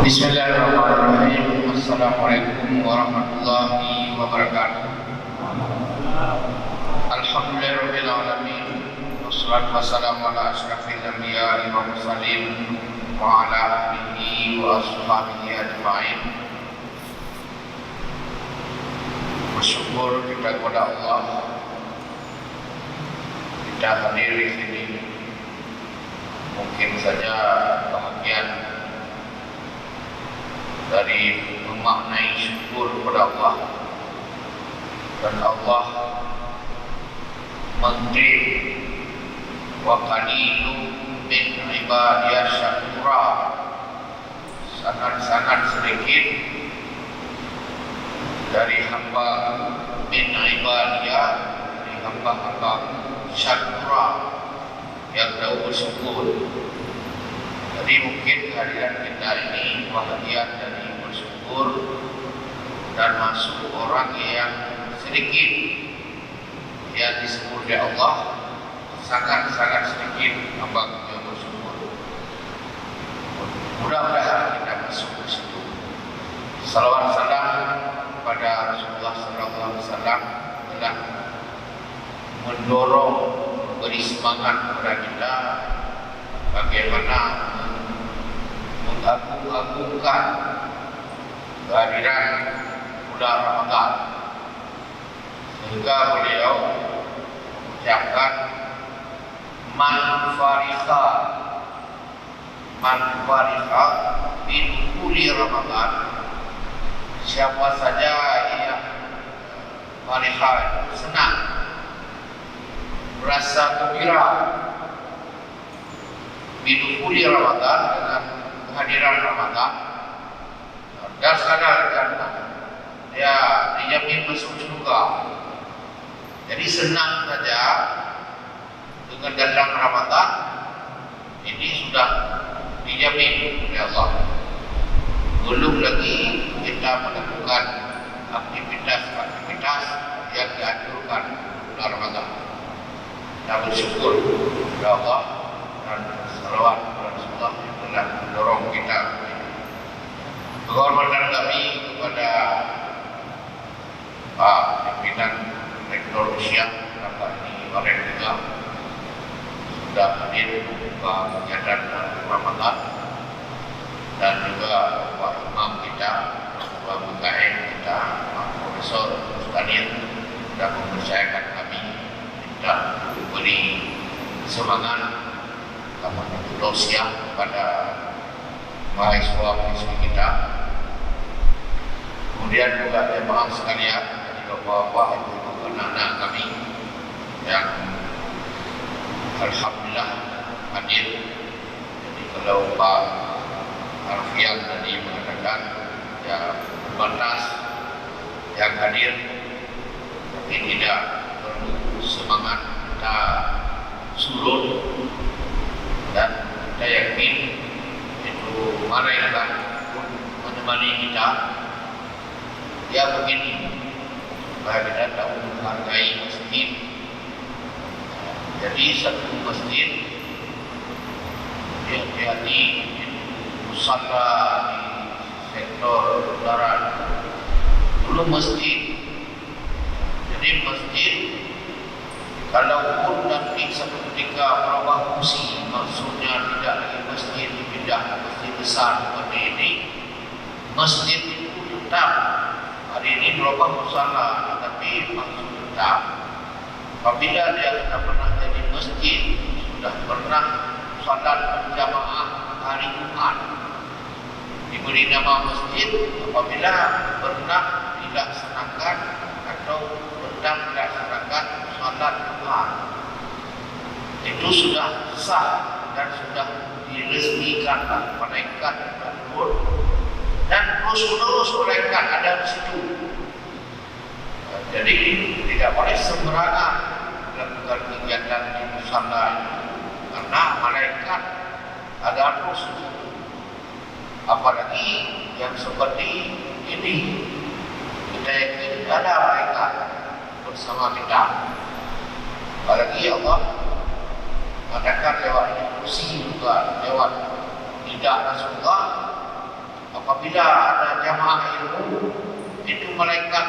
Bismillahirrahmanirrahim. Assalamualaikum warahmatullahi wabarakatuh. Alhamdulillahirabbil alamin. Wassalatu wassalamu ala asyrafil anbiya'i wal mursalin wa ala alihi wa ashabihi ajma'in. Bersyukur kita kepada Allah, kita hadir di sini. Mungkin saja bahagian dari memaknai syukur kepada Allah, dan Allah menteri wa qalilun min ibadiyah syakura, sangat-sangat sedikit dari hamba min ibadiyah, dari hamba-hamba syakura yang tahu bersyukur. Jadi mungkin kehadiran kita ini bahagian dari bersyukur dan masuk orang yang sedikit yang disebut oleh Allah, sangat-sangat sedikit hamba yang bersyukur. Mudah-mudahan kita masuk ke situ. Salawat salam kepada Rasulullah SAW telah mendorong, memberi semangat kepada kita bagaimana mengagung-agungkan kehadiran bulan Ramadan, sehingga beliau mengucapkan man farikha min kulli Ramadan, siapa saja yang farikha senang, merasa gembira bidukuli Ramadan, dengan kehadiran Ramadan, dan sadar jannah, dia dijamin masuk surga. Jadi senang saja dengan datang Ramadan ini sudah dijamin oleh Allah. Belum lagi kita melakukan aktivitas-aktivitas yang dianjurkan bulan Ramadan. Kita bersyukur kepada Allah dan salawat kepada Rasulullah yang telah mendorong kita. Penghormatan kami kepada Pak Pimpinan Rektor Usia Bapak ini Warren juga sudah hadir membuka kegiatan Ramadan, dan juga Pak Imam kita, Pak MKM kita, Pak Profesor Ustadz sudah mempercayakan kami, kita beri semangat tausiah kepada mahasiswa-mahasiswi kita. Kemudian juga jemaah sekalian, jadi bapak-bapak, ibu-ibu, anak-anak kami yang alhamdulillah hadir. Jadi kalau Pak Arfian tadi mengatakan ya terbatas yang hadir, tapi tidak perlu semangat kita surut, dan kita yakin itu mereka menemani kita. Ya begini, supaya kita tahu menghargai masjid. Jadi satu masjid hati-hati, musalla di sektor barat belum masjid. Jadi masjid kalau pun nanti satu ketika berubah fungsi, maksudnya tidak lagi masjid, dipindah ke masjid besar seperti ini, masjid itu tetap hari ini berubah musala, tetapi maksud tetap apabila dia sudah pernah jadi masjid, sudah pernah salat berjamaah hari Jumat, diberi nama masjid. Apabila pernah dilaksanakan atau pernah dilaksanakan salat Jumat, itu sudah sah dan sudah diresmikan malaikat Nur, dan terus-menerus malaikat ada di situ. Jadi tidak boleh sembarangan melakukan kegiatan di musala itu, karena malaikat ada terus. Apalagi yang seperti ini, kita yakin ada malaikat bersama kita. Apalagi Allah katakan lewat kursi juga, lewat lidah Rasulullah, apabila ada jamaah ilmu, itu malaikat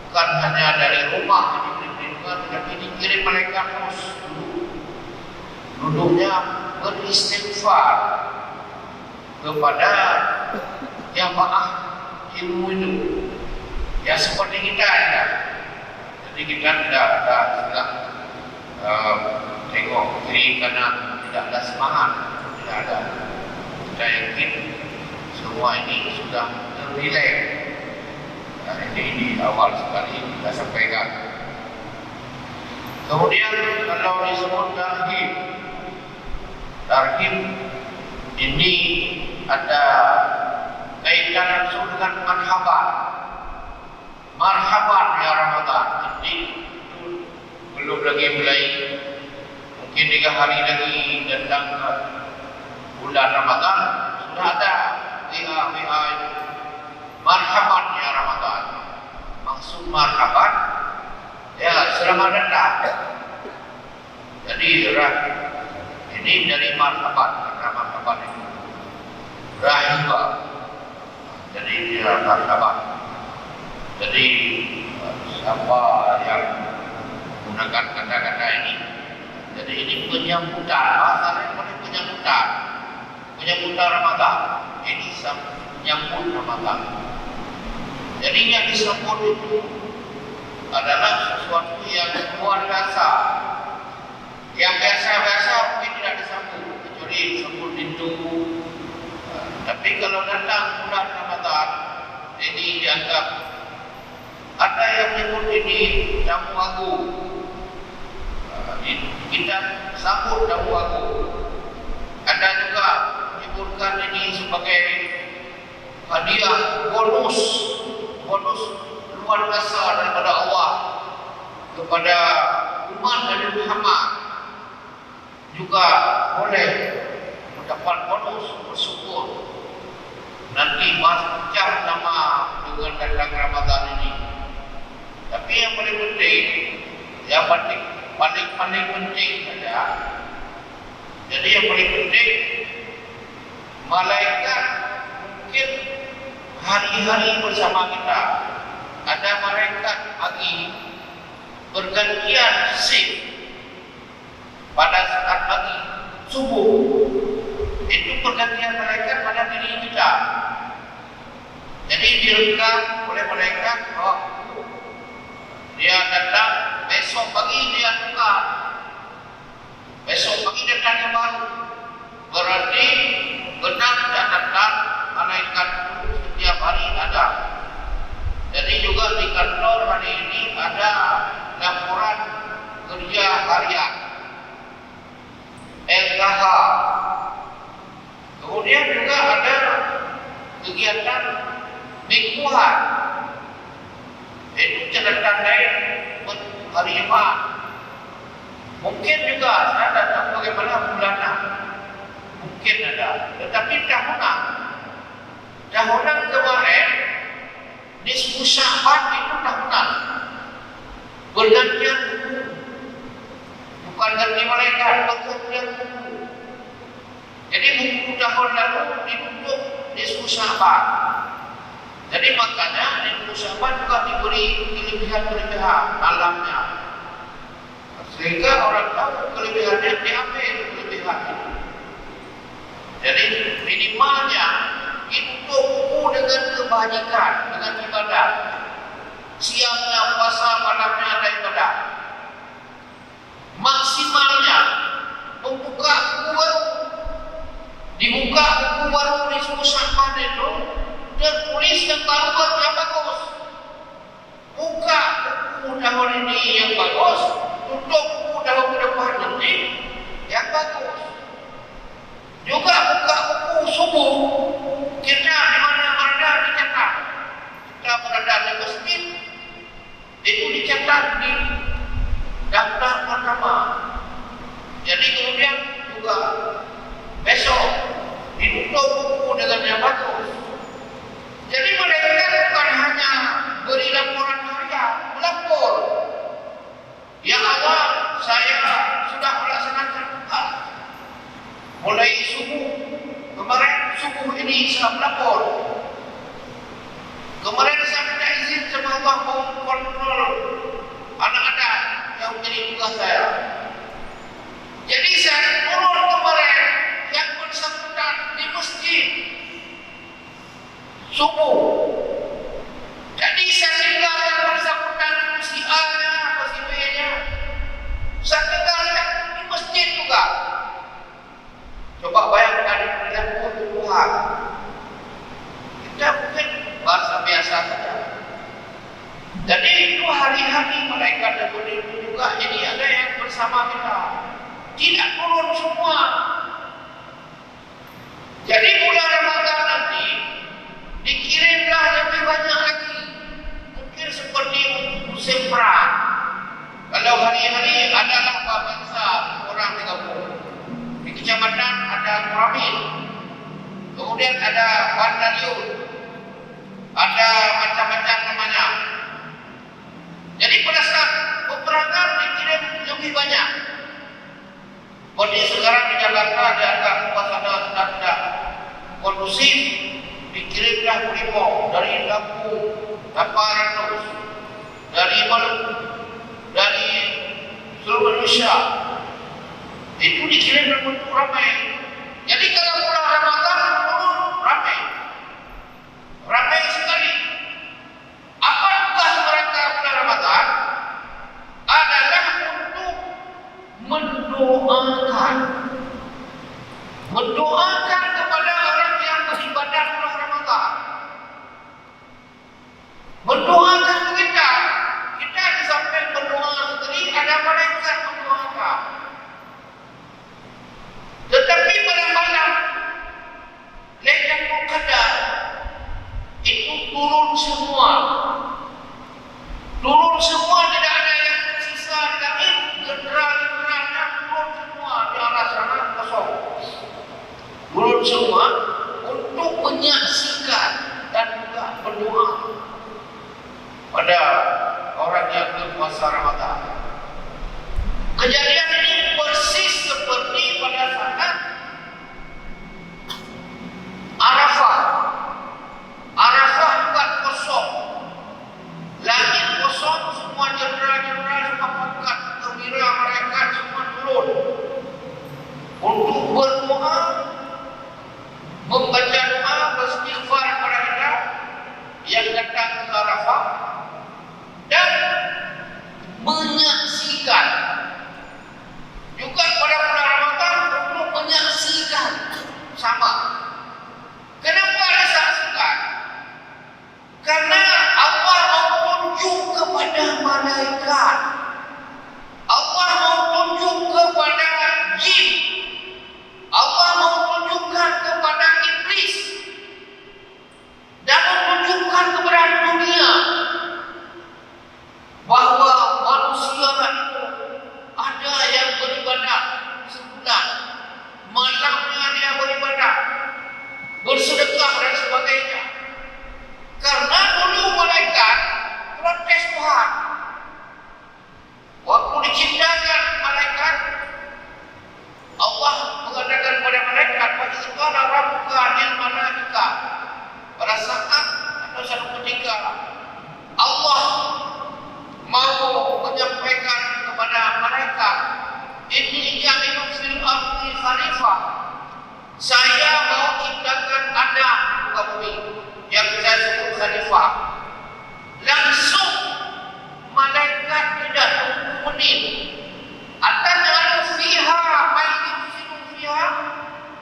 bukan hanya dari rumah diberi perlindungan, tetapi dikirim malaikat terus duduknya beristighfar kepada jamaah ilmu itu. Ya seperti kita ya. Jadi kita tidak tengok kiri kanan, tidak ada semangat, tidak ada. Kita yakin semua ini sudah ternilai. Dan ini di awal sekali kita sampaikan. Kemudian kalau disebut tarhib ini ada kaitan langsung dengan marhaban ya Ramadan. Jadi belum lagi mulai, mungkin 3 hari lagi datang bulan Ramadan, sudah ada WA itu marhaban ya Ramadan. Maksud marhaban ya selamat datang. Jadi ini dari marhaban, karena marhaban itu rahibah. Jadi dia marhaban. Jadi siapa yang menggunakan kata-kata ini, jadi ini penyambutan, bahasanya penyambutan Ramadan. Ini menyambut Ramadan. Jadi yang disebut itu adalah sesuatu yang luar biasa. Yang biasa-biasa mungkin tidak disambut, kecuali disambut pintu. Tapi kalau datang bulan Ramadan, ini dianggap ada yang menyebut ini tamu agung. Kita sambut tamu agung. Ada juga menyebutkan ini sebagai hadiah bonus luar biasa daripada Allah kepada umat Nabi Muhammad. Juga boleh mendapat bonus bersyukur. Nanti macam nama dengan datang Ramadan ini. Tapi yang paling penting, yang paling penting saja. Jadi yang paling penting, malaikat mungkin hari-hari bersama kita. Ada malaikat pagi bergantian shift pada saat pagi subuh. Itu pergantian malaikat pada diri kita. Jadi direkam oleh malaikat, dia datang besok pagi, dia tukar. Besok pagi datang yang baru. Berarti benar catatan malaikat itu setiap hari ada. Jadi juga di kantor hari ini ada laporan kerja harian LKH. Kemudian juga ada kegiatan mingguan. Itu catatan lain hari Jumat. Mungkin juga saya tak tahu bagaimana bulanan. Mungkin ada. Tetapi tahunan kemarin nisfu Sya'ban itu tahunan. Bergantian buku. Bukan ganti malaikat, bergantian buku. Jadi buku tahun lalu ditutup nisfu Sya'ban. Jadi makanya nisfu Sya'ban juga diberi kelebihan-kelebihan alamnya. Sehingga orang tahu kelebihannya, diambil kelebihan itu. Jadi minimalnya itu buku dengan kebajikan, dengan ibadah. Siangnya puasa, malamnya ada ibadah. Maksimalnya membuka buku baru. Dibuka buku baru di Sya'ban itu, tertulis yang baru yang bagus. Buka buku tahun ini yang bagus, tutup buku tahun ke depan nanti yang bagus. Juga buka buku subuh, kita di mana-mana dicatat. Kita berada di masjid, itu dicatat di daftar pertama. Jadi kemudian juga besok ditutup buku dengan yang bagus. Jadi mereka bukan hanya beri laporan harian, melapor. Ya Allah, saya sudah melaksanakan mulai subuh, kemarin subuh subuh ini saya melapor. Kemarin saya minta izin sama Allah mau kontrol anak-anak yang menjadi tugas saya. Jadi saya turun kemarin yang bersangkutan di masjid subuh. Jadi saya tinggal yang bersangkutan si A-nya atau si B-nya. Saya tinggal di masjid juga. Coba bayangkan yang Tuhan. Kita mungkin bahasa biasa saja. Jadi itu hari-hari mereka dan begitu juga. Ini ada yang bersama kita. Tidak turun semua. Jadi bulan Ramadan nanti dikirimlah lebih banyak lagi. Mungkin seperti musim perang. Kalau hari-hari adalah bangsa orang 30. Di kecamatan ada Kuramil. Kemudian ada Bandariun. Ada macam-macam namanya. Jadi pada saat peperangan dikirim lebih banyak. Seperti sekarang di Jakarta dianggap suasana sudah tidak kondusif, dikirimlah brimob dari Lampung, Tapanuli, dari Maluku, dari seluruh Indonesia. Itu dikirim dalam bentuk ramai. Jadi kalau bulan Ramadan turun ramai, ramai sekali. Apa tugas mereka bulan Ramadan? Adalah untuk mendoakan kepada orang yang beribadah bulan Ramadan. Mendoakan kita di samping berdoa sendiri ada malaikat mendoakan. Tetapi pada malam Lailatul Qadar itu turun semua. Turun semua, tidak ada yang tersisa di langit. Jenderal-jenderalnya turun semua di arah sana kosong. Turun semua untuk menyaksikan dan juga berdoa pada orang yang berpuasa Ramadan. Kejadian ini persis seperti pada saat Arafah. Arafah bukan kosong. Langit kosong, semua jenderal-jenderal, semua pangkat perwira mereka semua turun untuk berdoa, membaca doa, beristighfar kepada kita yang datang ke Arafah dan menyaksikan juga pada bulan Ramadan untuk menyaksikan sama. Kenapa disaksikan? Karena Allah mau tunjuk kepada malaikat, Allah mau tunjuk kepada jin, Allah mau tunjukkan kepada iblis dan menunjukkan kepada dunia bahwa manusia itu ada yang beribadah sebulan, malamnya dia beribadah, bersedekah dan sebagainya. Karena dulu malaikat protes Tuhan. Waktu diciptakan malaikat, Allah mengatakan kepada malaikat, "Wajibana rabbuka lil malaika." Pada saat atau satu ketika Allah mau menyampaikan kepada malaikat, "Inni ja'ilun fil ardi khalifah." Saya mau ciptakan Adam ke bumi yang saya sebut khalifah. Langsung malaikat tidak tunggu menit. Atanalu fiha mayyusidu fiha.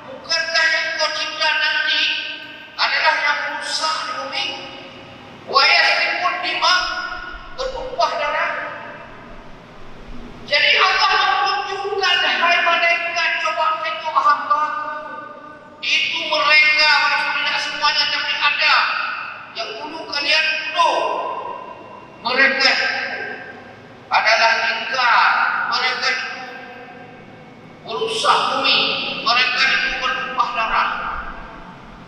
Bukankah yang kau cipta nanti adalah yang rusak di bumi? Wa yasfikun dima, bertumpah darah. Jadi Allah menunjukkan, hai malaikat, coba tengok hamba. Itu mereka walaupun tidak semuanya tapi ada yang dulu kalian tuduh. Mereka adalah ingkar, mereka itu merusak bumi, mereka itu bertumpah darah.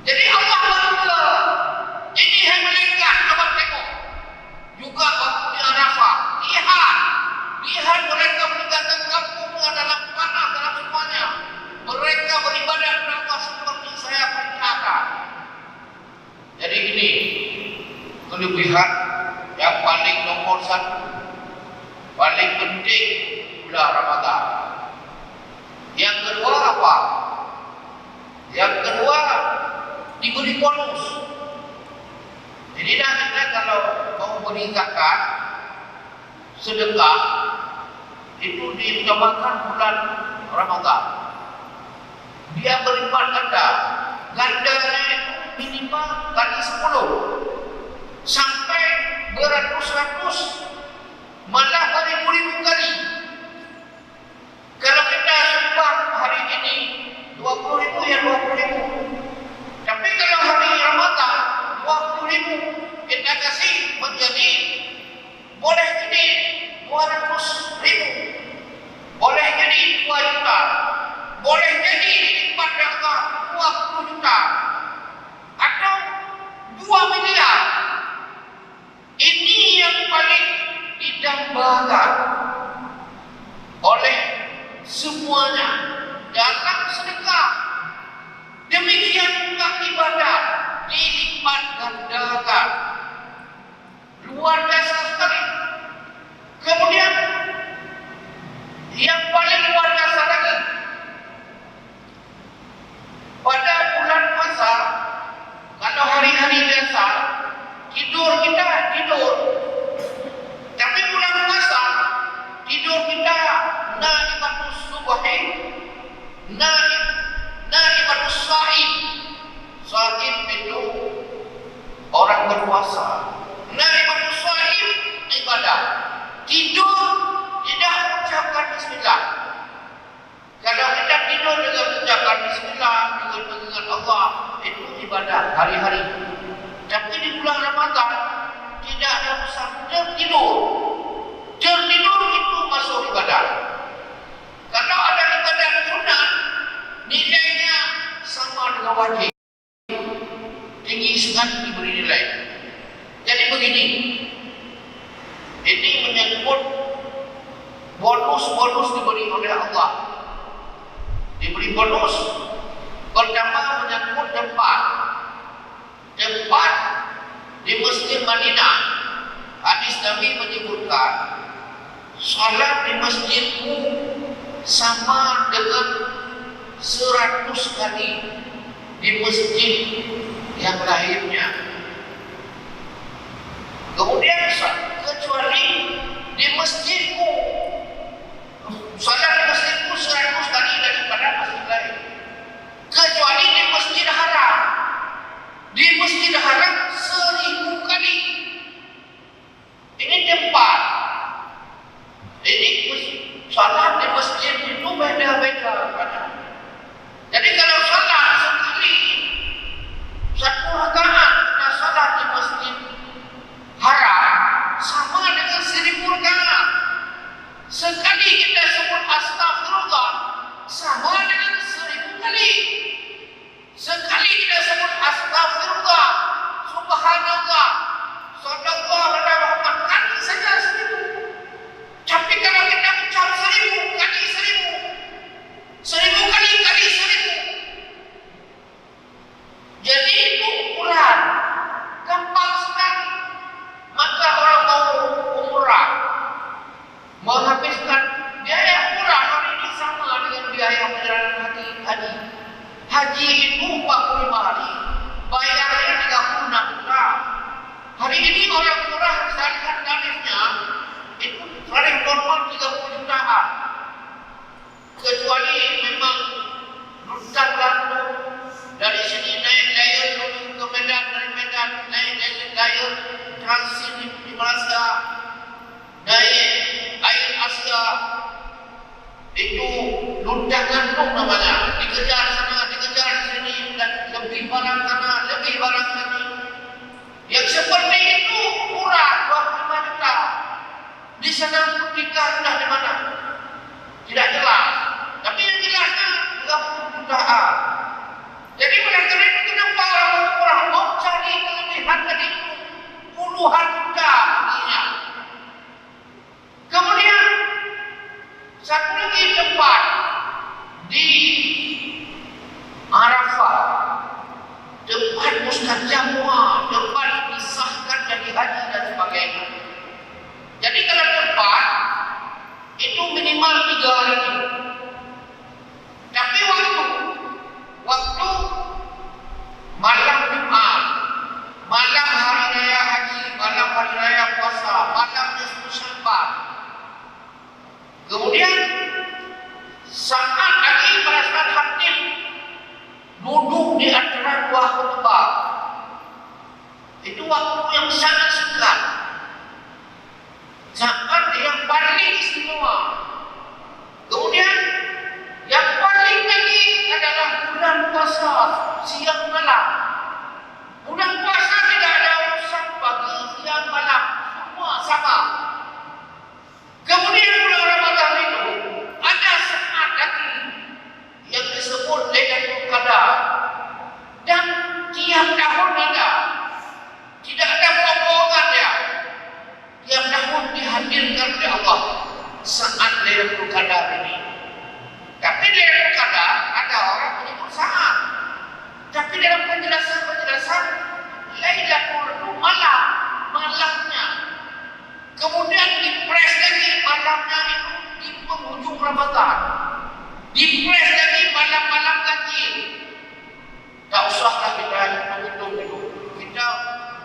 Jadi Allah bangga. Ini hai malaikat, coba tengok. Juga waktu di Arafah, lihat mereka meninggalkan kampung dalam panas, dalam semuanya. Mereka beribadah kepada Allah seperti saya perintahkan. kelebihan yang paling nomor satu, paling penting bulan Ramadan. Yang kedua apa? Yang kedua diberi bonus. Jadi kita kalau mau beri zakat, sedekah, itu diutamakan bulan Ramadan. Dia berlipat ganda. Gandanya itu minimal kali 10 sampai beratus-ratus, malah beribu-ribu kali. Kalau kita sumbang hari ini 20.000 ya 20.000. Tapi kalau hari Ramadan 20.000 kita kasih menjadi, boleh jadi 200.000, boleh jadi 2 juta, boleh jadi lipat ganda 20 juta atau 2 miliar. Ini yang paling didambakan oleh semuanya dalam sedekah. Demikian juga ibadah dilipat gandakan, luar biasa sekali. Kemudian yang paling luar biasa lagi, pada bulan puasa, kalau hari-hari biasa tidur kita tidur, tapi bulan puasa tidur kita naimatus subuhi, naimatus sahib. Sahib itu orang berpuasa, naimatus sahib ibadah. Tidur tidak mengucapkan bismillah. Kalau kita tidur dengan mengucapkan bismillah, dengan mengingat Allah, itu ibadah hari-hari. Tapi di bulan Ramadan tidak ada usaha tertidur. Tertidur itu masuk ibadah. Kalau ada ibadah sunat, nilainya sama dengan wajib, tinggi sekali diberi nilai. Jadi begini, ini menyangkut bonus-bonus diberi oleh Allah. Diberi bonus. Pertama menyangkut tempat di Masjid Madinah. Hadis Nabi menyebutkan, salat di masjidmu sama dengan 100 kali di masjid yang lainnya. Kemudian kecuali di masjidmu, salat di masjidmu 100 kali daripada masjid lain. Kecuali di Masjid Haram. Di Masjid Haram 1000 kali. Ini tempat. Ini salat di masjid itu beda-beda. Jadi kalau salat sekali, 1 rakaat kita salat di Masjid Haram sama dengan 1000 rakaat. Sekali kita sebut astagfirullah sama dengan 1000 kali. Sekali kita sebut astagfirullah, subhanallah, sallallahu alaihi wasallam kali saja 1000. Tapi kalau kita ucap 1000 kali 1000, 1000 kali 1000. Jadi itu ukuran gampang sekali. Maka orang mau umrah menghabiskan biaya umrah hari ini sama dengan biaya perjalanan haji. Haji itu 45 hari, bayarnya 36 juta. Hari ini orang murah, saya lihat tarifnya itu tarif normal 30 jutaan. Kecuali memang Nusa Lampung, dari sini naik layar menuju ke Medan, dari Medan naik layar transit di Malaysia, naik air Asia, itu luntang gantung namanya. Dikejar sana, dikejar sini, dan lebih barang sana, lebih barang sini. Yang seperti itu murah 25 juta. Di sana nikah sudah di mana? Tidak jelas. Tapi yang jelasnya 30 jutaan. Jadi mereka itu kenapa orang mau cari kelebihan tadi itu puluhan juta baginya. Kemudian satu lagi tempat di Arafah, tempat mustajabah, tempat disahkan jadi minimal 3 hari. Tapi waktu malam Jumat, malam hari raya haji, malam hari raya puasa, malam nisfu Sya'ban. Kemudian saat lagi pada saat khatib duduk di antara 2 khutbah. Itu waktu yang sangat singkat. Saat yang paling istimewa. Kemudian yang paling lagi adalah bulan puasa siang malam. Bulan puasa tidak ada urusan pagi, siang, malam, semua sama. Kemudian bulan Ramadan itu ada saat lagi yang disebut Lailatul Qadar, dan tiap tahun ada. Tidak ada bohongan dia. Tiap tahun dihadirkan oleh Allah saat Lailatul Qadar ini. Tapi Lailatul Qadar ada orang menyebut saat. Tapi dalam penjelasan Lailatul itu malamnya. Kemudian dipres lagi malamnya itu di penghujung Ramadan. Dipres lagi malam-malam ganjil. Tak usahlah kita hitung itu. Kita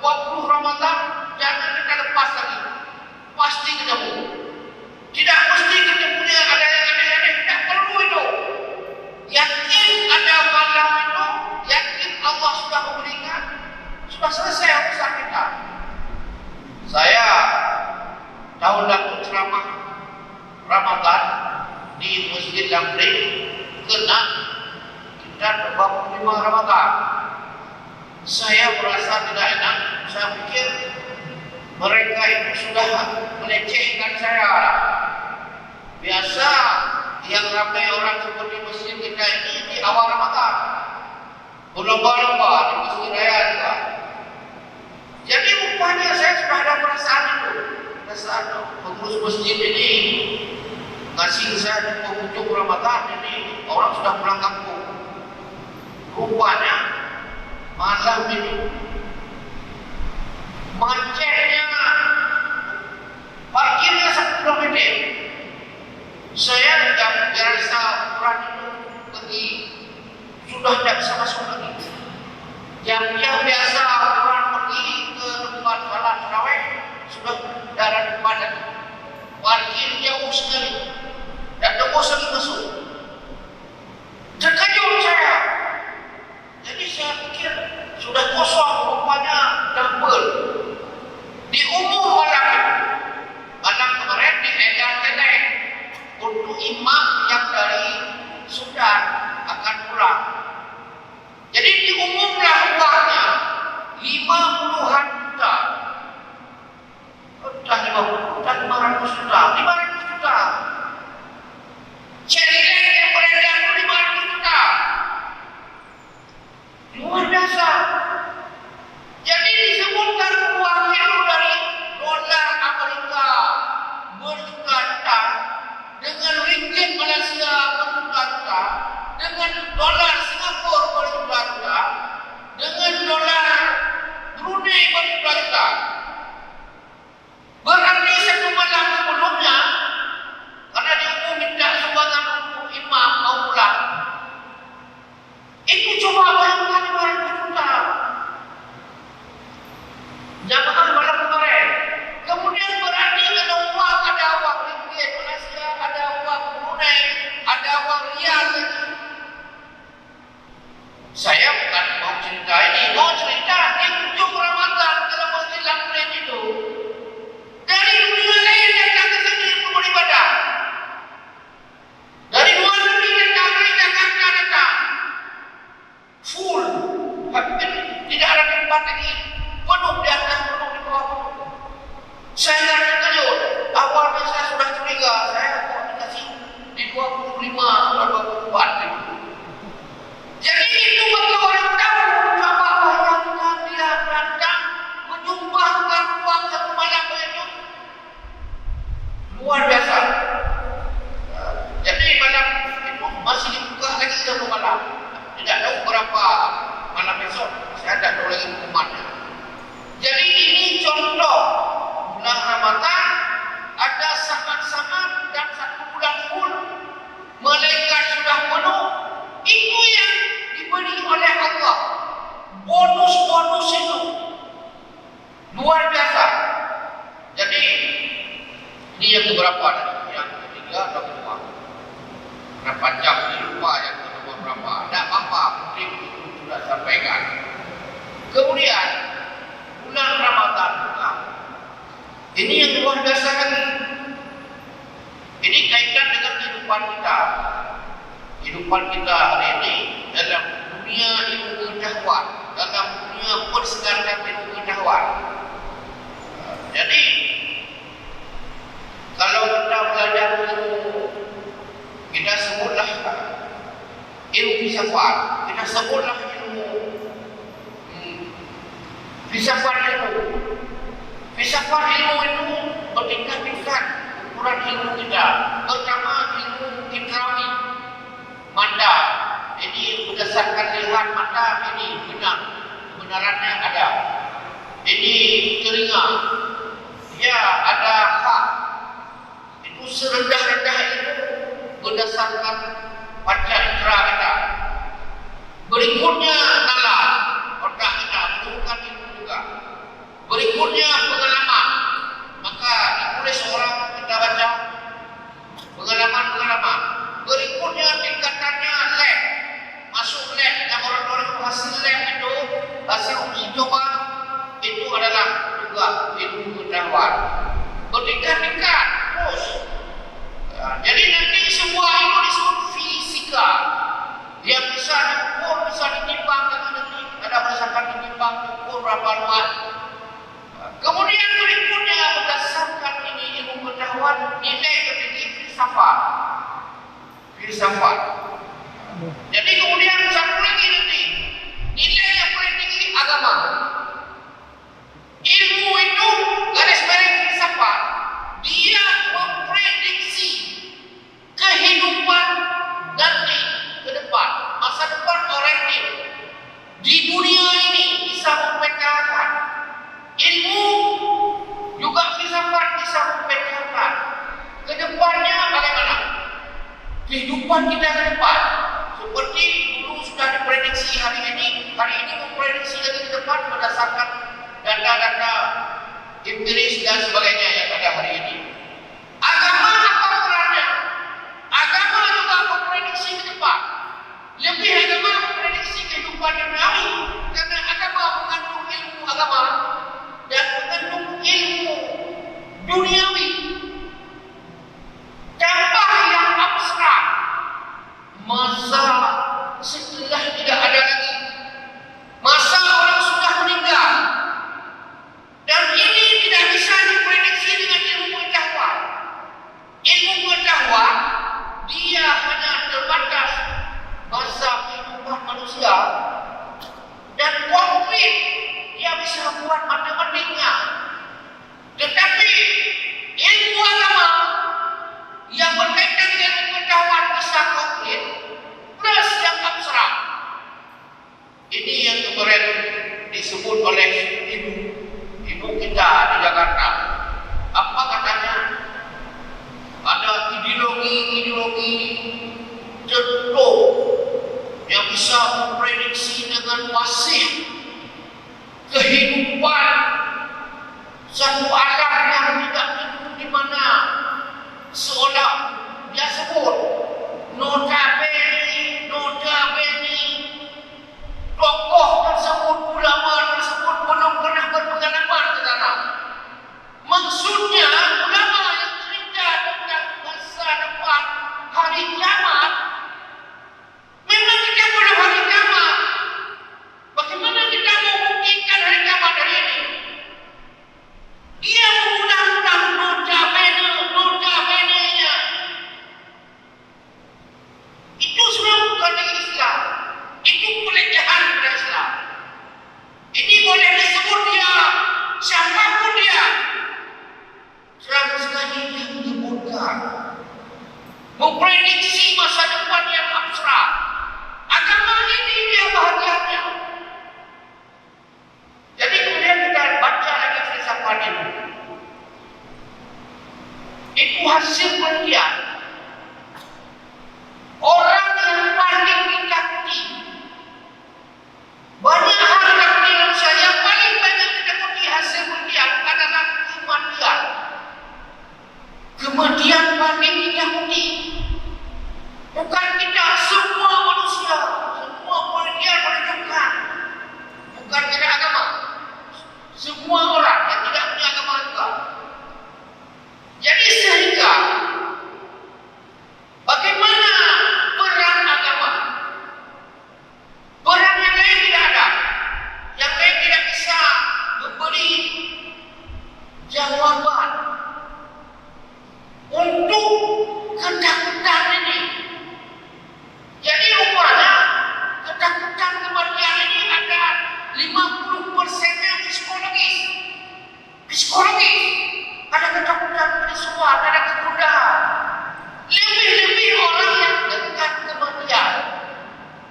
20 Ramadan jangan kita lepas lagi. Pasti ketemu. Tidak mesti ketemunya ada yang aneh-aneh. Tak perlu itu. Yakin ada malam itu, yakin Allah sudah memberikan, sudah selesai urusan kita. Saya tahun lalu ceramah Ramadan di Masjid Lamri kena kita 25 Ramadan. Saya merasa tidak enak. Saya pikir mereka itu sudah melecehkan saya. Biasa yang ramai orang seperti masjid kita ini di awal Ramadan, berlomba-lomba di masjid raya juga. Jadi rupanya saya sudah ada perasaan itu. Perasaan pengurus masjid ini ngasih saya di penghujung Ramadan ini orang sudah pulang kampung. Rupanya malam ini macetnya, parkirnya 1 km. Saya tidak biasa kurang itu pergi, sudah tidak bisa masuk lagi. Jam-jam biasa orang pergi ke tempat salat tarawih sudah darah padat. Parkir jauh sekali, tidak tembus lagi masuk. Terkejut saya. Jadi saya pikir sudah kosong, rupanya double. Diumum malam itu. Malam kemarin diedarkan untuk imam yang dari Sudan akan pulang. Jadi diumumlah uangnya 50-an juta. Sudah 50 juta, 500 juta, 500 juta. Cek yang beredar itu 500 juta. Luar biasa. Jadi disebutkan uang itu dari dolar Amerika berjuta-juta, dengan ringgit Malaysia berjuta-juta, dengan dolar Singapura berjuta-juta, dengan dolar Brunei berjuta-juta. Berarti satu malam sebelumnya, karena diumum minta sumbangan untuk imam mau pulang, itu cuma bayangkan 500 juta. Jamaah malam kemarin. Kemudian berarti ada uang ringgit Malaysia, ada uang Brunei, ada uang rial lagi. Saya bukan mau cerita ini, mau cerita di ujung Ramadan dalam Masjid Lamrin itu. Dari dunia lain datang ke sini untuk beribadah. Dari luar negeri datang, dari Jakarta datang. Full. Hampir tidak ada tempat lagi. Penuh di atas, penuh di bawah. Saya terkejut. Awalnya saya sudah curiga. Saya kok dikasih di 25 atau 24 gitu. Jadi itu bagi orang tahu. Coba bayangkan bonus itu luar biasa. Jadi ini yang beberapa tadi, yang ketiga atau kedua. Karena panjang ini lupa yang kedua berapa. Tidak apa-apa, mungkin itu sudah sampaikan. Kemudian bulan Ramadan juga. Ini yang luar biasa lagi. Ini kaitan dengan kehidupan kita. Kehidupan kita hari ini dalam dunia ilmu pengetahuan, dalam dunia persekatan ilmu pengetahuan. Jadi kalau kita belajar ilmu, kita sebutlah ilmu filsafat, kita sebutlah ilmu filsafat ilmu. Filsafat ilmu itu bertingkat-tingkat ukuran ilmu kita. Pertama ilmu indrawi, mata. Ini berdasarkan lihat mata ini benar, kebenarannya ada. Ini telinga, dia ada hak. Itu serendah-rendah itu berdasarkan panca indera kita. Berikutnya nalar, otak kita menemukan ilmu juga. Berikutnya pengalaman, maka ditulis orang kita baca pengalaman-pengalaman. Berikutnya tingkatannya lab, masuk lab, laboratorium hasil lab itu, hasil uji coba itu adalah juga ilmu pengetahuan. Bertingkat-tingkat terus. Jadi nanti semua itu disebut fisika. Yang bisa diukur, bisa ditimbang nanti ada berdasarkan ditimbang ukur berapa luas. Kemudian berikutnya berdasarkan ini ilmu pengetahuan nilai tertinggi filsafat. Filsafat. Jadi kemudian satu lagi nanti nilai yang paling tinggi agama. Ilmu itu garis miring filsafat. Dia memprediksi kehidupan nanti ke depan, masa depan orientir. Di dunia ini bisa memetakan. Ilmu juga filsafat bisa memetakan ke depannya bagaimana kehidupan kita ke depan. Seperti dulu sudah diprediksi hari ini memprediksi lagi ke depan berdasarkan data-data empiris dan sebagainya yang ada hari ini. Agama apa perannya? Agama juga memprediksi ke depan. Lebih agama memprediksi kehidupan duniawi karena agama mengandung ilmu agama dan mengandung ilmu duniawi. Contoh yang abstrak, masa setelah tidak ada lagi, masa orang sudah meninggal, dan ini tidak bisa diprediksi dengan ilmu pengetahuan. Ilmu pengetahuan dia hanya terbatas masa kehidupan manusia dan konkret, dia bisa buat matematiknya. Tetapi ilmu agama yang berkaitan dengan pengetahuan bisa konkret plus yang abstrak. Ini yang kemarin disebut oleh ibu kita di Jakarta. Apa katanya? Ada ideologi tertentu yang bisa memprediksi dengan masif kehidupan satu alam yang tidak tentu di mana, seolah dia sebut notabene tokoh tersebut, ulama tersebut belum pernah berpengalaman ke sana. Maksudnya ulama yang cerita tentang masa depan hari kiamat, memang kita belum hari kiamat. Bagaimana kita memungkinkan hari kiamat hari ini? Dia mengundang-undang notabene-nya. Itu sudah bukan lagi Islam. Itu pelecehan pada Islam. Ini boleh disebut dia siapapun dia. Serang sekali dia menyebutkan, memprediksi masa depan yang abstrak. Agama ini dia bahagiannya. Jadi kemudian kita baca lagi filsafat ini. Itu hasil penelitian orang yang paling dikati. Banyak hal yang psikologis, ada ketakutan peristiwa, ada kegundahan. Lebih-lebih orang yang dekat kematian.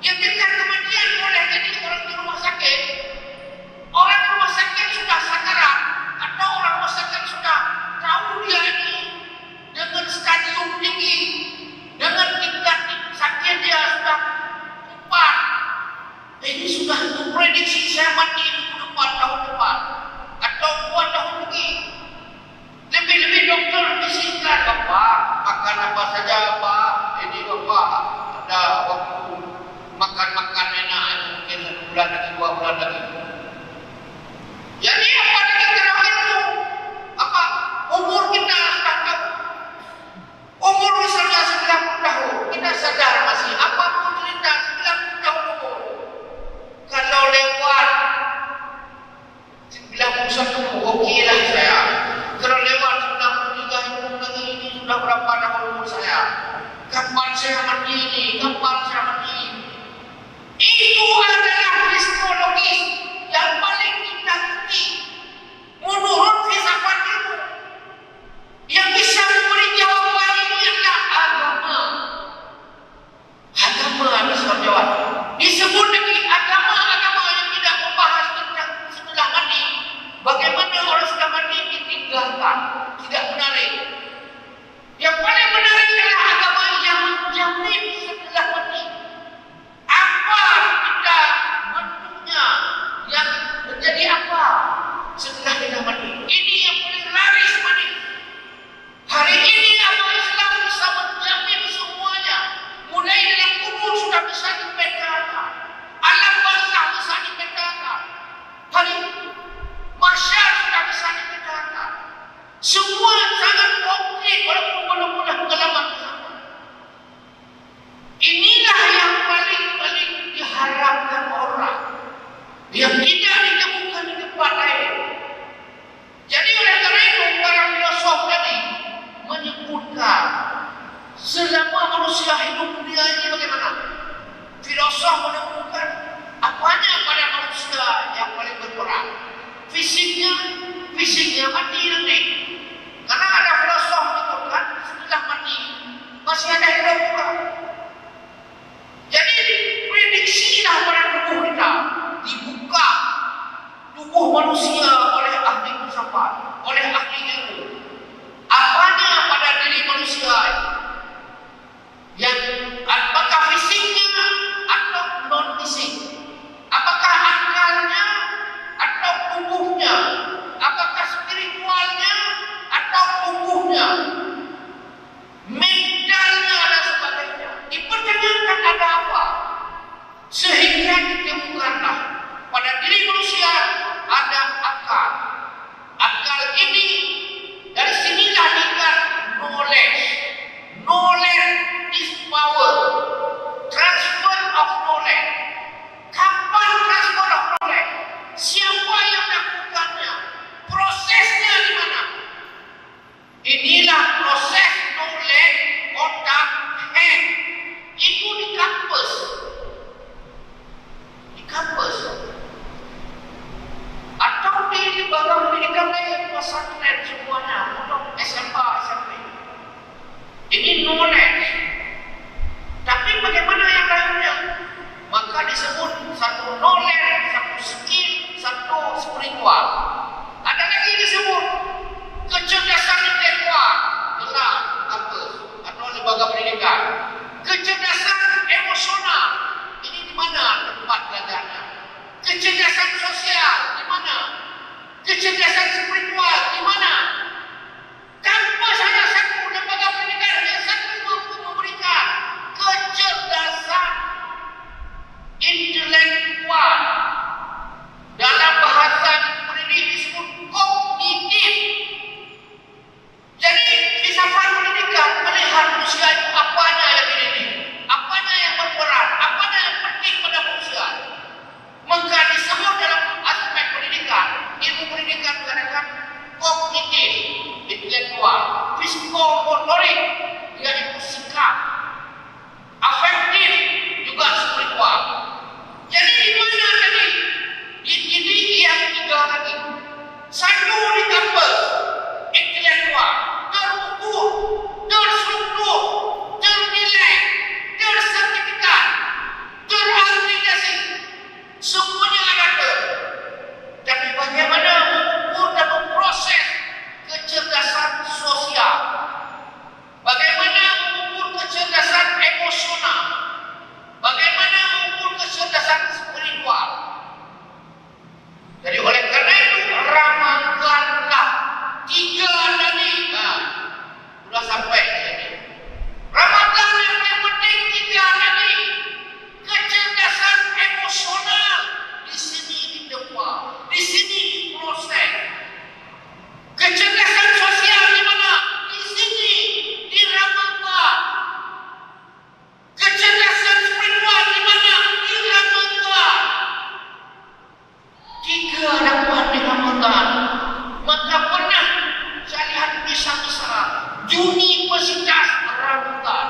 Yang dekat kematian boleh jadi orang di rumah sakit. Orang di rumah sakit sudah sakarat, atau orang rumah sakit sudah tahu dia ini dengan stadium tinggi, dengan tingkat sakit dia sudah 4. Ini sudah memprediksi saya mati 24 tahun depan atau 2 tahun lagi. Lebih-lebih dokter bisikkan, Bapak makan apa saja, Pak. Ini Bapak ada waktu makan enak, mungkin 1 bulan lagi, 2 bulan lagi. Jadi apa lagi terakhir itu? Apa? Umur kita sudah tahu. Umur misalnya 90 tahun, kita sadar masih apapun cerita 90 tahun umur. Kalau lewat 91, okeylah saya. Kalau lewat 93 hidup lagi, ini sudah berapa tahun umur saya? Kapan saya mati ini? Kapan saya mati? Itu adalah psikologis yang paling ditakuti menurut filsafat ilmu. Yang bisa memberi jawaban ini adalah agama. Agama bisa menjawab. Disebut lagi agama yang tidak membahas tentang setelah mati. Bagaimana orang sudah mati ditinggalkan, tidak menarik. Yang paling menarik adalah agama yang menjamin setelah mati. Apa kita bentuknya, yang menjadi apa setelah kita mati. Ini yang paling laris manis. Hari ini agama Islam bisa menjamin semuanya. Mulai dalam kubur sudah bisa dipetakan, alam barzakh bisa dipetakan, hari mahsyar sudah bisa dipetakan. Semua sangat konkret walaupun belum pernah pengalaman bersama. Inilah yang paling diharapkan orang yang tidak ditemukan di tempat lain. Jadi oleh karena itu para filosof tadi menyebutkan selama manusia hidup dunia ini bagaimana? Filosof menemukan apanya pada manusia yang paling berperan? Fisiknya mati nanti. Karena ada filosof menyebutkan setelah mati masih ada hidup juga. Jadi prediksilah pada tubuh kita, dibuka tubuh manusia oleh ahli filsafat, oleh ahli ilmu. Apanya pada diri manusia yang apakah fisiknya atau non fisik? Apakah akalnya atau tubuhnya? Apakah spiritualnya atau tubuhnya? Mentalnya dan sebagainya. Dipertanyakan ada apa? Sehingga ditemukanlah pada diri manusia ada akal. Akal ini dari sinilah kita knowledge. Knowledge is power. Transfer of knowledge. Kapan transfer of knowledge? Siapa yang melakukannya? Prosesnya di mana? Inilah proses knowledge otak head. Itu di kampus. Di kampus. Atau di lembaga pendidikan lain, pesantren semuanya, untuk SMA, SMP. Ini knowledge. Tapi bagaimana yang lainnya? Maka disebut satu knowledge, satu skill, satu spiritual. Ada lagi disebut kecerdasan intelektual, gelar kampus atau lembaga pendidikan. Kecerdasan emosional, ini di mana tempat belajarnya? Kecerdasan sosial, di mana? Kecerdasan spiritual, di mana? Kampus hanya satu, lembaga pendidikan hanya satu mampu memberikan kecerdasan intelektual. Dalam bahasa pendidik disebut kognitif. Jadi filsafat pendidikan melihat manusia itu apanya yang dididik, apanya yang berperan, apanya yang penting pada manusia. Maka disebut dalam aspek pendidikan, ilmu pendidikan mengatakan kognitif. Satu di kampus, intelektual, terukur, terstruktur, ternilai, tersertifikat, teraplikasi, semuanya ada. Tapi bagaimana mengukur dan memproses kecerdasan sosial? Bagaimana mengukur kecerdasan emosional? Bagaimana mengukur kecerdasan spiritual? Jadi oleh karena itu ramalkanlah 3 tadi. Sudah sampai di sini. Ramalkan yang paling penting 3 tadi. Kecerdasan emosional di sini ditempa, di sini diproses. Kecerdasan sosial di mana? Di sini diramalkan. Kecerdasan spiritual di mana? Diramalkan. 3 dapat diramalkan. Maka pernah saya lihat misal-misal universitas ramalkan.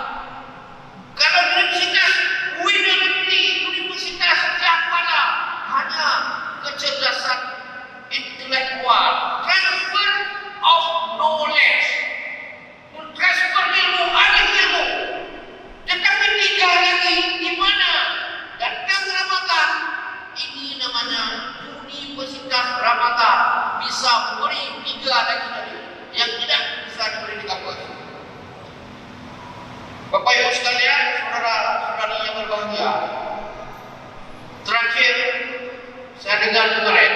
Kalau universitas universitas siapalah, hanya kecerdasan intelektual, transfer of knowledge, transfer ilmu, alih ilmu. Tetapi 3 lagi di mana? Datang ramalkan. Ini namanya universitas ramalkan. Bisa memberi 3 lagi tadi yang tidak bisa diberi di kampus. Bapak Ibu sekalian, saudara-saudari yang berbahagia. Terakhir saya dengar kemarin,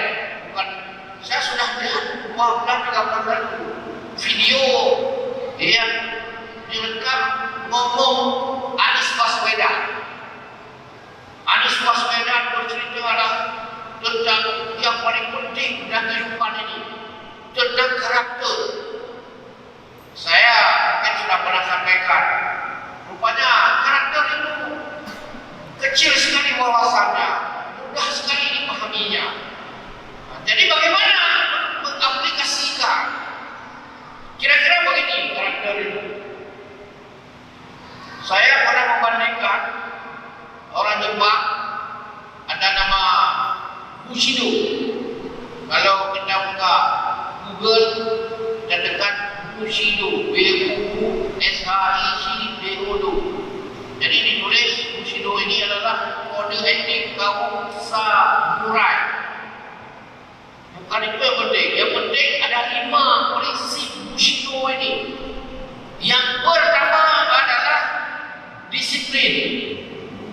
saya sudah lihat 12-13 lalu video yang direkam ngomong Anies Baswedan. Anies Baswedan bercerita tentang yang paling penting dalam kehidupan ini, tentang karakter. Saya mungkin sudah pernah sampaikan, rupanya karakter itu kecil sekali wawasannya, mudah sekali dipahaminya. Jadi bagaimana mengaplikasikan? Kira-kira begini karakter itu. Saya pernah membandingkan orang Jepang, ada nama Bushido. Kalau kita buka Google dan dekat Bushido, B-U-S-H-I-S-H-I-D-O-D. Jadi ditulis Bushido ini adalah kode etik kaum samurai. Bukan itu yang penting. Yang penting ada 5 prinsip Bushido ini. Yang pertama adalah disiplin.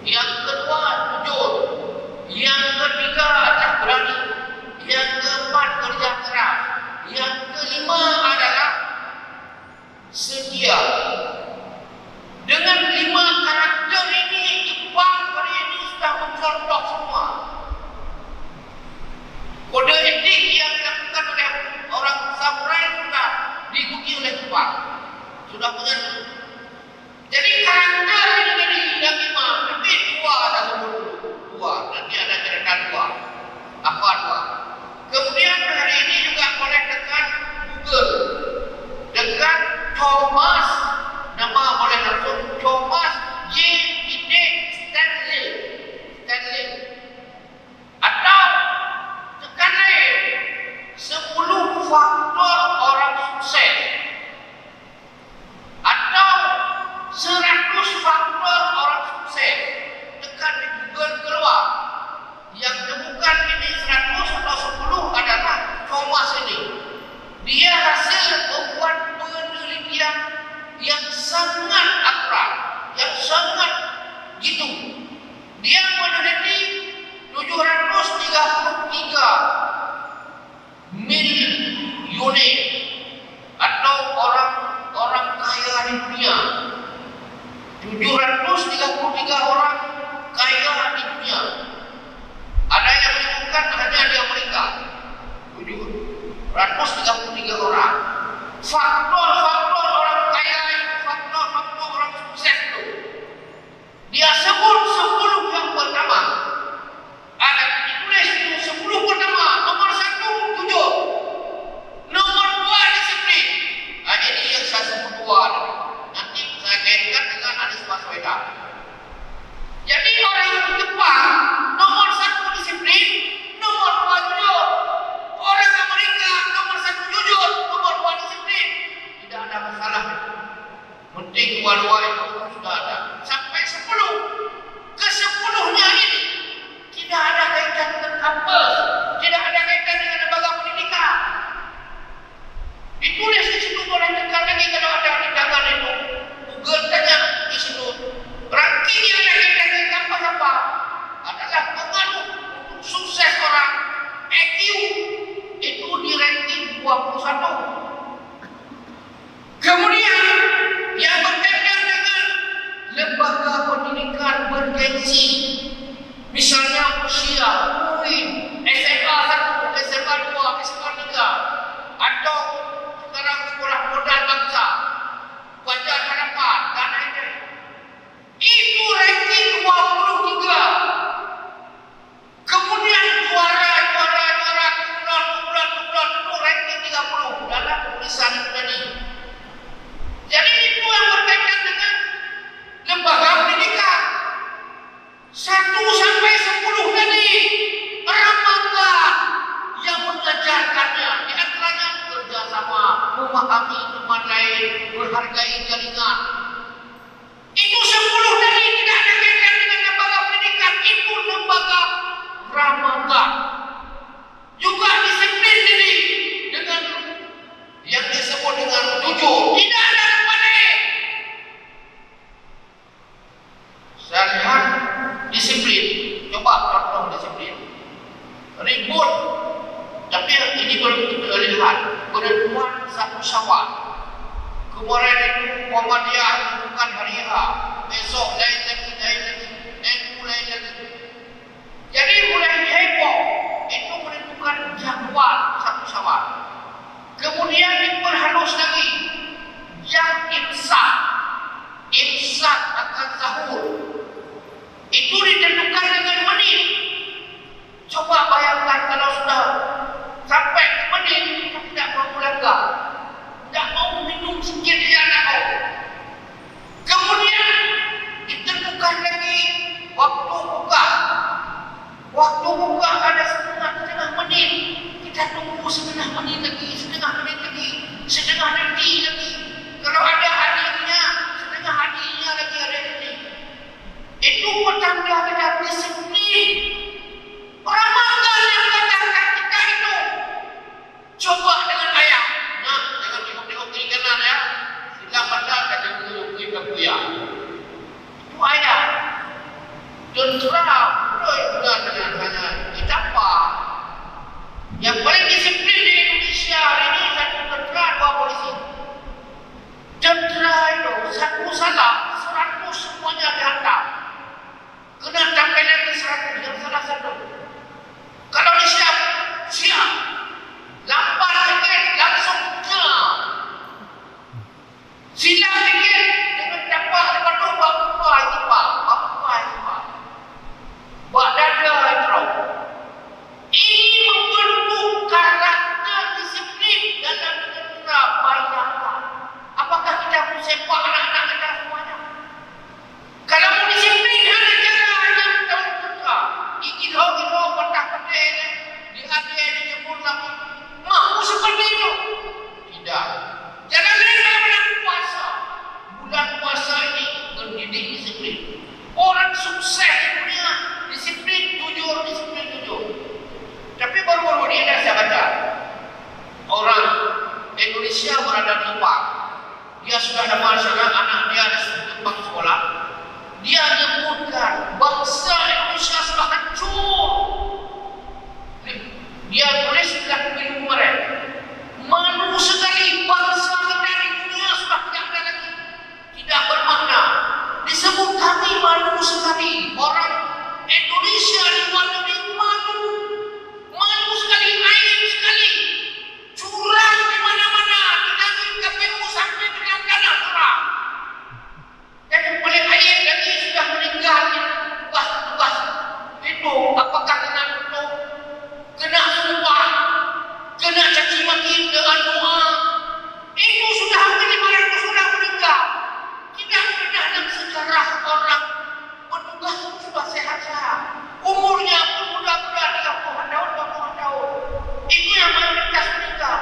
Yang kedua jujur. Yang ketiga adalah berani. Yang keempat kerja keras. Yang kelima adalah setia. Dengan 5 karakter ini, Jepang hari ini sudah mencontoh semua. Kode etik yang dilakukan oleh orang samurai sudah diikuti oleh Jepang. Sudah punya. Jadi karakter ini tadi yang 5, tapi 2 ada sebut dulu. 2, nanti ada cerita 2. Apa 2? Kemudian hari ini juga boleh dekat Google, dekat Thomas, nama boleh langsung Thomas J. Stanley, atau tekan lain 10 faktor orang sukses, atau 100 faktor orang sukses. Tekan di Google keluar. Yang temukan ini 100 atau 10 adalah Thomas ini. Dia hasil membuat penelitian yang sangat akurat, yang sangat gitu. Dia meneliti 733 milioner atau orang kaya di dunia. 733 orang kaya di dunia. Ada yang menemukan hanya di Amerika. 733 orang. Faktor-faktor orang kaya, faktor-faktor orang sukses itu. Dia sebut 10 yang pertama. Ada ditulis 10 pertama. Nomor 1 jujur. Nomor 2 disiplin. Ini yang saya sebut 2. Nanti saya kaitkan dengan Anies Baswedan. Jadi orang Jepang nomor 1 disiplin, nomor 2 jujur. Orang Amerika menghargai jaringan. Itu 10 tadi tidak ada kaitan dengan lembaga pendidikan. Itu lembaga ramadan. Juga disiplin diri dengan yang disebut dengan jujur. Tidak ada kebalik. Saya lihat disiplin. Coba contoh disiplin. Ribut. Tapi ini belum kita lihat. Penentuan 1 Syawal. Kemarin itu Muhammadiyah bukan hari H. Besok lain lagi. Lain lagi. Jadi mulai heboh. Itu menentukan jadual 1 Syawal. Kemudian diperhalus lagi. Yang imsak akan sahur. Itu ditentukan dengan menit. Coba bayangkan kalau sudah sampai ke menit, kita tidak mau melanggar. Tidak mau minum sikit dia tak mau. Kemudian ditentukan lagi waktu buka. Waktu buka ada setengah menit. Kita tunggu setengah menit lagi. Setengah detik lagi. Kalau ada hadiahnya, setengah hadiahnya lagi ada detik. Itu petanda kita disiplin. Orang makan yang katakan kita itu. Coba dengan ayam. Nah, jangan tengok-tengok kiri kanan ya. Silang pada kata kuya. Itu ayam. Tentera betul dengan hanya kita apa. Yang paling disiplin di Indonesia hari ini satu tentera, 2 polisi. Tentera itu satu salah, 100 semuanya dihantar. Kena tambah lagi 100 yang salah satu. Kalau dia siap, lampar sikit langsung jam. Silang sikit dengan dapat lepas tu bapak itu pak. Buat dada itu. Ini membentuk karakter disiplin dalam tentera. Bayangkan. Apakah kita mau sepak anak-anak kita semuanya? Kalau mau disiplin, ada cara yang tahu tentera. Ikut-ikut, patah-patah, dihadir, dijemput lagi. Mau seperti itu? Tidak. Jangan lupa bulan puasa. Bulan puasa ini mendidik disiplin. Orang sukses di dunia disiplin jujur. Tapi baru-baru ini saya baca orang Indonesia berada di luar. Dia sudah ada masalah, anak dia ada tempat sekolah. Dia menyebutkan bangsa Indonesia sudah hancur. Dia tulis dalam buku kemarin. Malu sekali bangsa kita di dunia sudah tidak ada lagi. Tidak bermakna. Disebut kami malu sekali. Orang Indonesia di luar negeri malu sekali, aib sekali. Curang di mana-mana. Tidak di KPU sampai dengan tanah curang. Dan yang paling aib lagi sudah meninggal tugas-tugas. Itu apakah kena tutup, kena sumpah, kena caci maki dengan doa. Itu sudah hampir 500 orang meninggal. Tidak pernah dalam sejarah orang petugas sudah sehat-sehat. Umurnya pun muda-muda 30 tahun, 40 tahun. Itu yang mayoritas meninggal.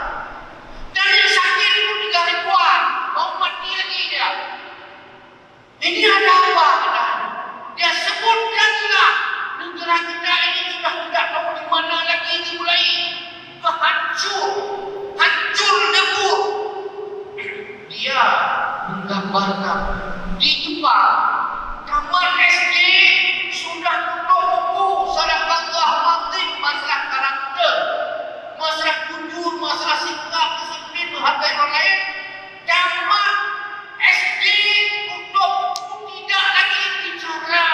Dan yang sakit itu 3 ribuan. Mau mati lagi dia. Ini ada apa? Dia sebutkanlah negara kita ini sudah tidak tahu di mana lagi dimulai. Hancur lebur. Dia menggambarkan di Jepang kamar SD sudah tutup buku salah bangga maghrib masalah karakter, masalah jujur, masalah sikap, disiplin, menghargai orang lain. Kamar SD tutup buku, tidak lagi bicara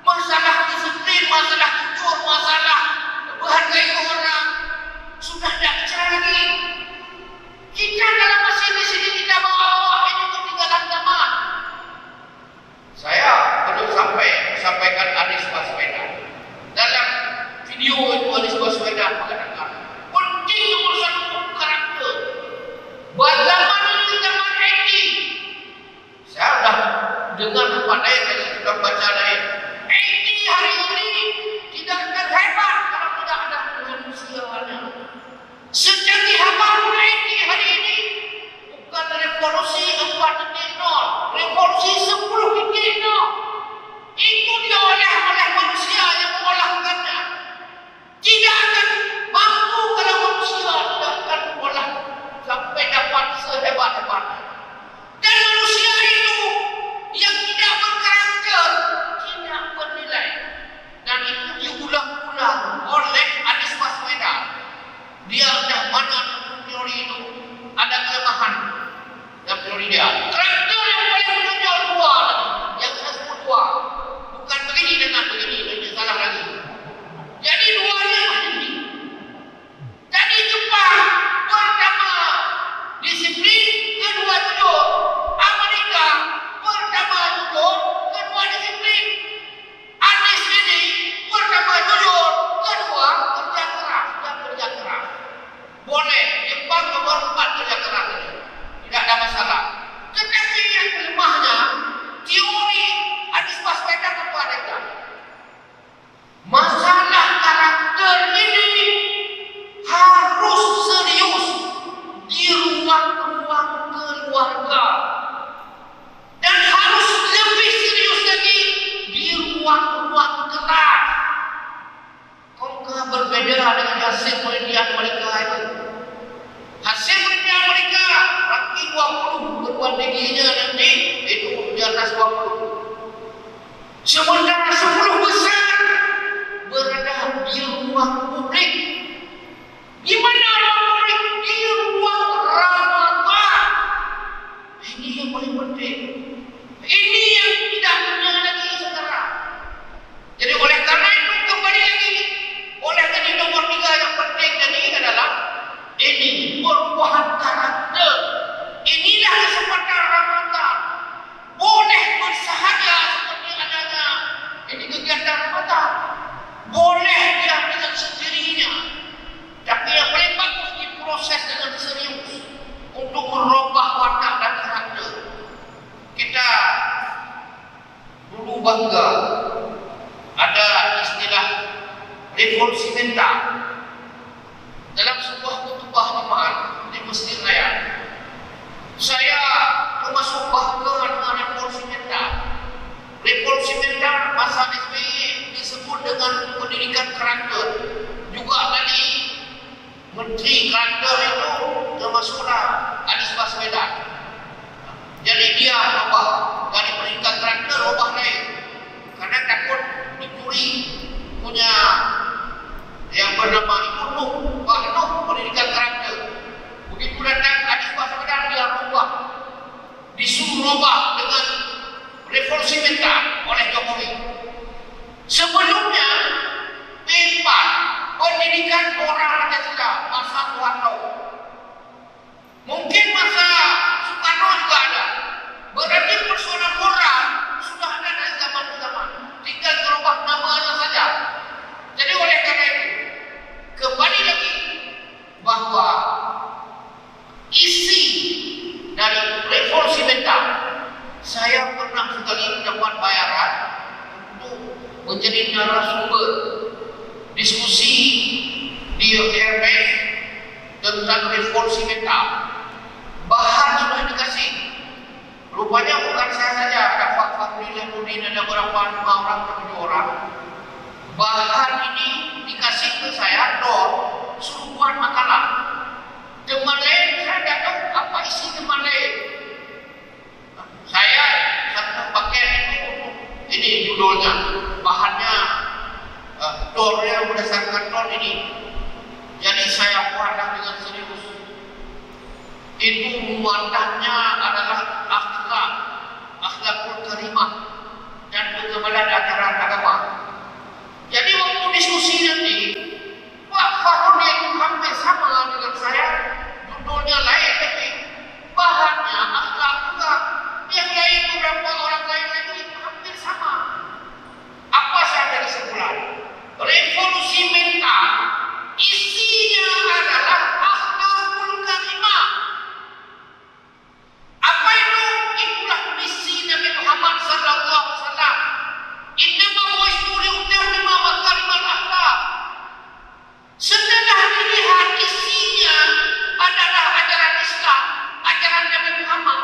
masalah disiplin, masalah jujur, masalah menghargai orang. Sudah tidak bicara lagi. Kita dalam masih di sini kita bawa ini ketinggalan zaman. Saya belum sampaikan Anies Baswedan. Dalam video itu Anies Baswedan mengatakan penting nomor 1 karakter. hasil penelitian mereka itu. Hasil penelitian mereka, ranking 20 perguruan tingginya nanti itu di atas 20. Sementara 10 besar berada di ruang publik. Di mana ruang publik? Di ruang Ramadan. Ini yang paling penting. Ini yang tidak punya lagi sekarang. Jadi oleh karena itu kembali lagi, oleh karena nomor 3 yang penting tadi adalah ini perubahan karakter. Inilah kesempatan Ramadan. Boleh bersahaja seperti adanya ini kegiatan Ramadan. Boleh dia dengan sendirinya. Tapi yang paling bagus diproses dengan serius untuk merubah watak dan karakter. Kita dulu bangga ada istilah revolusi mental dalam sebuah khutbah Jumat di Masjid Raya. Saya termasuk bangga dengan revolusi mental. Revolusi mental masa SBY disebut dengan pendidikan karakter. Juga tadi Menteri Karakter itu termasuklah Anies Baswedan. Jadi dia merubah dari pendidikan karakter rubah lain karena takut dicuri punya yang bernama Ibu Nuh, Pak Nuh pendidikan karakter. Begitu datang Anies Baswedan dia rubah, disuruh rubah dengan revolusi mental oleh Jokowi. Sebelumnya P4 pendidikan moral Pancasila masa Soeharto. Mungkin masa Soekarno juga ada. Berarti persoalan moral sudah ada dari zaman ke zaman. Tinggal berubah namanya saja. Jadi oleh karena itu, kembali lagi bahwa isi dari revolusi mental, saya pernah sekali mendapat bayaran untuk menjadi narasumber diskusi di RPS tentang revolusi mental. Bahan sudah dikasih. Rupanya bukan saya saja, ada Pak Fakhril Nurdin, ada berapa 5 orang atau 7 orang. Bahan ini dikasih ke saya, suruh buat makalah. Teman lain saya tidak tahu apa isi teman lain. Saya satu paket itu, ini judulnya, bahannya yang berdasarkan ini. Jadi saya buatlah dengan serius. Itu muatannya adalah akhlakul karimah dan kekebalan ajaran agama. Jadi waktu diskusi nanti, Pak Farul itu hampir sama dengan saya, judulnya lain tapi bahannya akhlak juga. Yang lain beberapa orang lain lagi hampir sama. Apa saja kesimpulan? Revolusi mental isinya adalah akhlakul karimah. Apa itu? Itulah misi Nabi Muhammad sallallahu alaihi wasallam. Innama bu'ithtu liutammima makarimal akhlak. Setelah dilihat isinya adalah ajaran Islam, ajaran Nabi Muhammad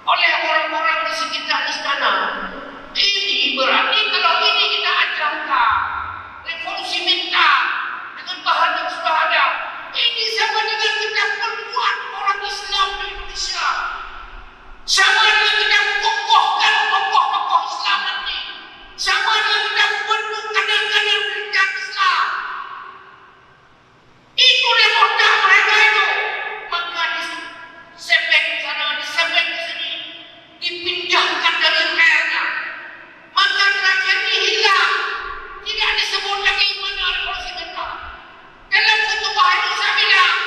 oleh orang-orang di sekitar istana. Ini berarti kalau ini kita ajarkan revolusi mental dengan bahan yang sudah ada, ini sama dengan kita membuat orang Islam di Indonesia. Sama dengan kita mengokohkan tokoh-tokoh Islam nanti. Sama dengan kita membentuk kader-kader pendidikan Islam. Itu reporta mereka itu. Maka disebek sana, disebek di sini, dipindahkan dari relnya. Maka terakhir ini hilang. Tidak disebut lagi mana revolusi mental. Dalam khutbah itu saya bilang,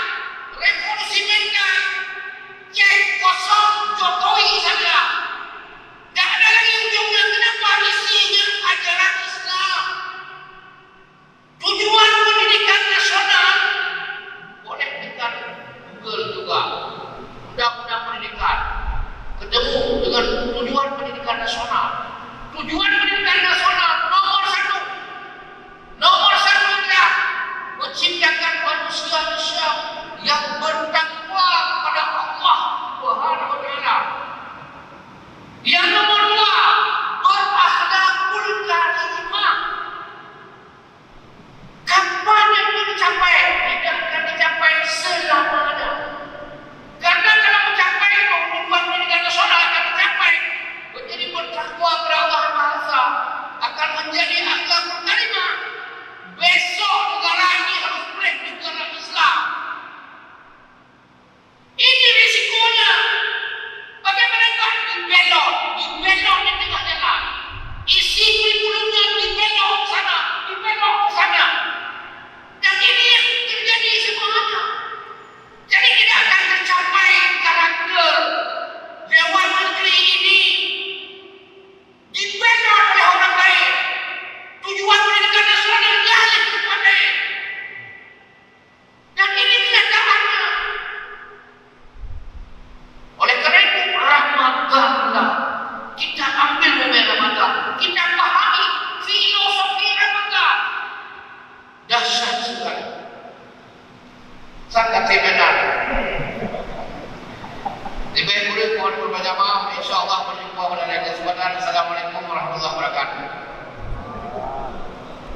revolusi mental cek kosong Jokowi saya bilang. Tak ada lagi ujungnya. Kenapa? Isinya ajaran Islam. Tujuan pendidikan nasional boleh dekat Google juga. Undang-undang pendidikan ketemu dengan tujuan pendidikan nasional. Tujuan pendidikan nasional nomor satu adalah menciptakan manusia yang bertakwa kepada Allah Subhanahu wa taala. Yang nomor 2, berakhlakul karimah. Kapan itu dicapai? Sa KTP